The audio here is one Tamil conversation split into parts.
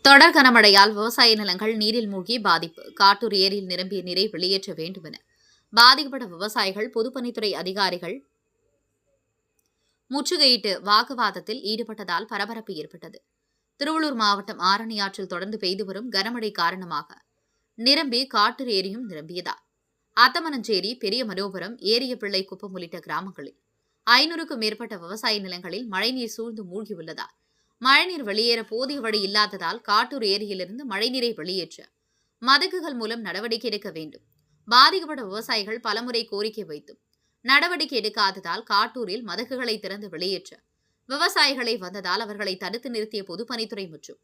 தொடர் கனமழையால் விவசாய நிலங்கள் நீரில் மூழ்கி பாதிப்பு. காட்டூர் ஏரியில் நிரம்பிய நீரை வெளியேற்ற வேண்டும் என பாதிக்கப்பட்ட விவசாயிகள் பொதுப்பணித்துறை அதிகாரிகள் முற்றுகையிட்டு வாக்குவாதத்தில் ஈடுபட்டதால் பரபரப்பு ஏற்பட்டது. திருவள்ளூர் மாவட்டம் ஆரணி ஆற்றில் தொடர்ந்து பெய்து வரும் கனமழை காரணமாக நிரம்பி காட்டூர் ஏரியும் நிரம்பியதால் அத்தமனஞ்சேரி, பெரிய மனோபுரம், ஏரியபிள்ளை குப்பம் உள்ளிட்ட கிராமங்களில் 500க்கும் மேற்பட்ட விவசாய நிலங்களில் மழைநீர் சூழ்ந்து மூழ்கியுள்ளதால் மழைநீர் வெளியேற போதிய வழி இல்லாததால் காட்டூர் ஏரியிலிருந்து மழைநீரை வெளியேற்ற மதகுகள் மூலம் நடவடிக்கை எடுக்க வேண்டும். பாதிக்கப்பட்ட விவசாயிகள் பலமுறை கோரிக்கை வைத்தும் நடவடிக்கை எடுக்காததால் காட்டூரில் மதகுகளை திறந்து வெளியேற்ற விவசாயிகளை வந்ததால் அவர்களை தடுத்து நிறுத்திய பொதுப்பணித்துறை மற்றும்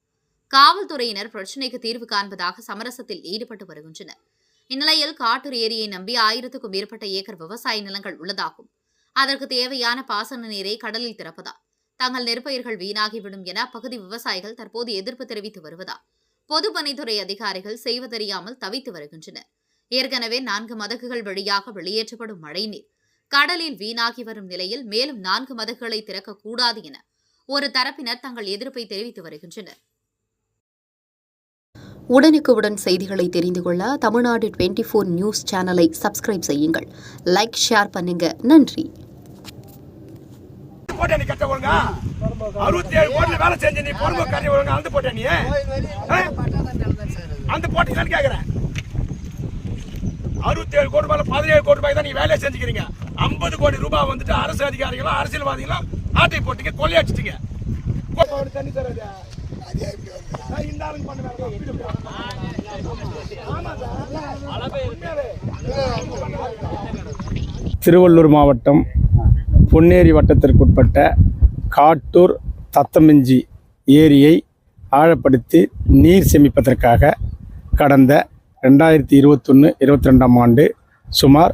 காவல்துறையினர் பிரச்சினைக்கு தீர்வு காண்பதாக சமரசத்தில் ஈடுபட்டு வருகின்றனர். இந்நிலையில் காட்டூர் ஏரியை நம்பி 1000க்கும் மேற்பட்ட ஏக்கர் விவசாய நிலங்கள் உள்ளதாகும். அதற்கு தேவையான பாசன நீரை கடலில் திறப்பதால் தங்கள் நெற்பயிர்கள் வீணாகிவிடும் என அப்பகுதி விவசாயிகள் தற்போது எதிர்ப்பு தெரிவித்து வருவதால் பொதுப்பணித்துறை அதிகாரிகள் செய்வதறியாமல் தவித்து வருகின்றனர். ஏற்கனவே 4 மதகுகள் வழியாக வெளியேற்றப்படும் மழைநீர் கடலில் வீணாகி வரும் நிலையில் மேலும் 4 மதகுகளை திறக்கக்கூடாது என ஒரு தரப்பினர் தங்கள் எதிர்ப்பை தெரிவித்து வருகின்றனர். உடனுக்குடன் செய்திகளை தெரிந்து கொள்ள தமிழ்நாடு 24 நியூஸ் சேனலை சப்ஸ்கிரைப் செய்யுங்கள். லைக், ஷேர் பண்ணுங்க. நன்றி. 67 கோடி வேலை செஞ்சு நீ பொறுமை கறி ஒழுங்க அந்த போட்ட நீ அந்த போட்டீங்கன்னு கேட்கிறேன். 67 கோடி ரூபாய் 17 கோடி ரூபாய் தான் நீ வேலையை செஞ்சுக்கிறீங்க. 50 கோடி ரூபாய் வந்துட்டு அரசு அதிகாரிகளும் அரசியல்வாதிகளும் ஆட்டை போட்டீங்க, கொள்ளையடிச்சிட்டீங்க. தண்ணி தராது திருவள்ளூர் மாவட்டம் பொன்னேரி வட்டத்திற்குட்பட்ட காட்டூர் தத்தமிஞ்சி ஏரியை ஆழப்படுத்தி நீர் சேமிப்பதற்காக கடந்த 2021-22ஆம் ஆண்டு சுமார்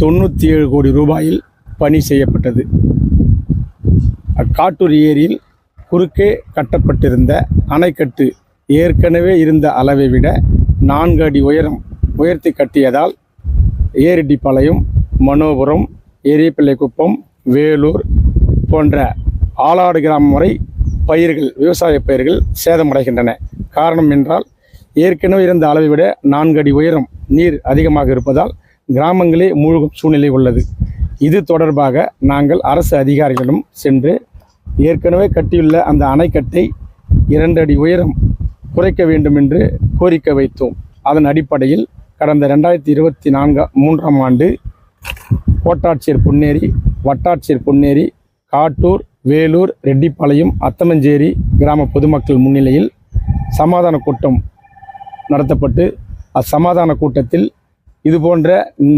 97 கோடி ரூபாயில் பணி செய்யப்பட்டது. காட்டூர் ஏரியில் குறுக்கே கட்டப்பட்டிருந்த அணைக்கட்டு ஏற்கனவே இருந்த அளவை விட 4 அடி உயர்த்தி கட்டியதால் ஏரிடிப்பாளையம், மனோபுரம், ஏரியபிள்ளைக்குப்பம், வேலூர் போன்ற ஆலாடு கிராமம் வரை விவசாய பயிர்கள் சேதமடைகின்றன. காரணம் என்றால் ஏற்கனவே இருந்த அளவை விட 4 அடி உயரம் நீர் அதிகமாக இருப்பதால் கிராமங்களே மூழ்கும் சூழ்நிலை உள்ளது. இது தொடர்பாக நாங்கள் அரசு அதிகாரிகளிடம் சென்று ஏற்கனவே கட்டியுள்ள அந்த அணைக்கட்டை 2 அடி உயரம் குறைக்க வேண்டும் என்று கோரிக்கை வைத்தோம். அதன் அடிப்படையில் கடந்த 2023ஆம் ஆண்டு கோட்டாட்சியர் பொன்னேரி, வட்டாட்சியர் பொன்னேரி, காட்டூர், வேலூர், ரெட்டிப்பாளையம், அத்தமஞ்சேரி கிராம பொதுமக்கள் முன்னிலையில் சமாதான கூட்டம் நடத்தப்பட்டு அச்சமாதான கூட்டத்தில் இதுபோன்ற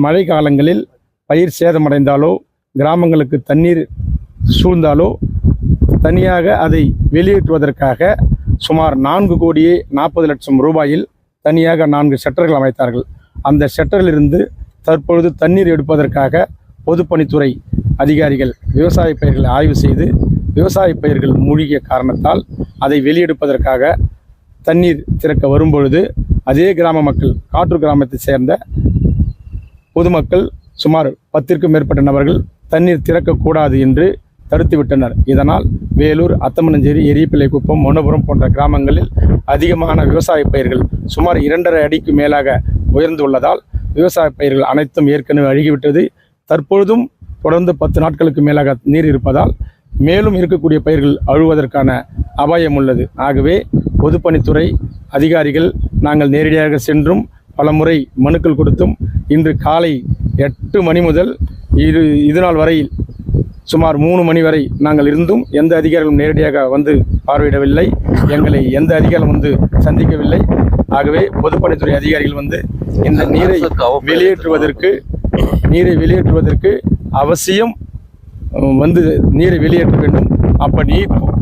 மழை காலங்களில் பயிர் சேதமடைந்தாலோ கிராமங்களுக்கு தண்ணீர் சூழ்ந்தாலோ தனியாக அதை வெளியேற்றுவதற்காக சுமார் 4 கோடியே 40 லட்சம் ரூபாயில் தனியாக 4 ஷட்டர்கள் அமைத்தார்கள். அந்த ஷட்டரிலிருந்து தற்பொழுது தண்ணீர் எடுப்பதற்காக பொதுப்பணித்துறை அதிகாரிகள் விவசாய பயிர்களை ஆய்வு செய்து விவசாய பயிர்கள் மூழ்கிய காரணத்தால் அதை வெளியெடுப்பதற்காக தண்ணீர் திறக்க வரும்பொழுது அதே கிராம மக்கள், காட்டூர் கிராமத்தை சேர்ந்த பொதுமக்கள் சுமார் 10க்கும் மேற்பட்ட நபர்கள் தண்ணீர் திறக்கக்கூடாது என்று தடுத்துவிட்டனர். இதனால் வேலூர், அத்தமனஞ்சேரி, ஏரியபிள்ளைக்குப்பம், மனோபுரம் போன்ற கிராமங்களில் அதிகமான விவசாய பயிர்கள் சுமார் 2.5 அடிக்கு மேலாக உயர்ந்துள்ளதால் விவசாய பயிர்கள் அனைத்தும் ஏற்கனவே அழுகிவிட்டது. தற்பொழுதும் தொடர்ந்து 10 நாட்களுக்கு மேலாக நீர் இருப்பதால் மேலும் இருக்கக்கூடிய பயிர்கள் அழுவதற்கான அபாயம் உள்ளது. ஆகவே பொதுப்பணித்துறை அதிகாரிகள் நாங்கள் நேரடியாக சென்றும் பலமுறை மனுக்கள் கொடுத்தும் இன்று காலை 8 மணி முதல் இதுநாள் வரையில் சுமார் 3 மணி வரை நாங்கள் இருந்தும் எந்த அதிகாரிகளும் நேரடியாக வந்து பார்வையிடவில்லை. எங்களை எந்த அதிகாரிகளும் வந்து சந்திக்கவில்லை. ஆகவே பொதுப்பணித்துறை அதிகாரிகள் வந்து இந்த நீரை வெளியேற்றுவதற்கு அவசியம் வந்து நீரை வெளியேற்ற வேண்டும். அப்படி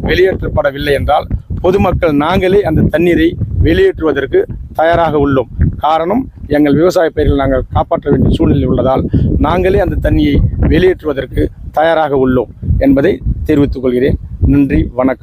வெளியேற்றப்படவில்லை என்றால் பொதுமக்கள் நாங்களே அந்த தண்ணீரை வெளியேற்றுவதற்கு தயாராக உள்ளோம். காரணம், எங்கள் விவசாய பயிர்கள் நாங்கள் காப்பாற்ற வேண்டிய சூழ்நிலை உள்ளதால் நாங்களே அந்த தண்ணியை வெளியேற்றுவதற்கு தயாராக உள்ளோம் என்பதை தெரிவித்துக் கொள்கிறேன். நன்றி, வணக்கம்.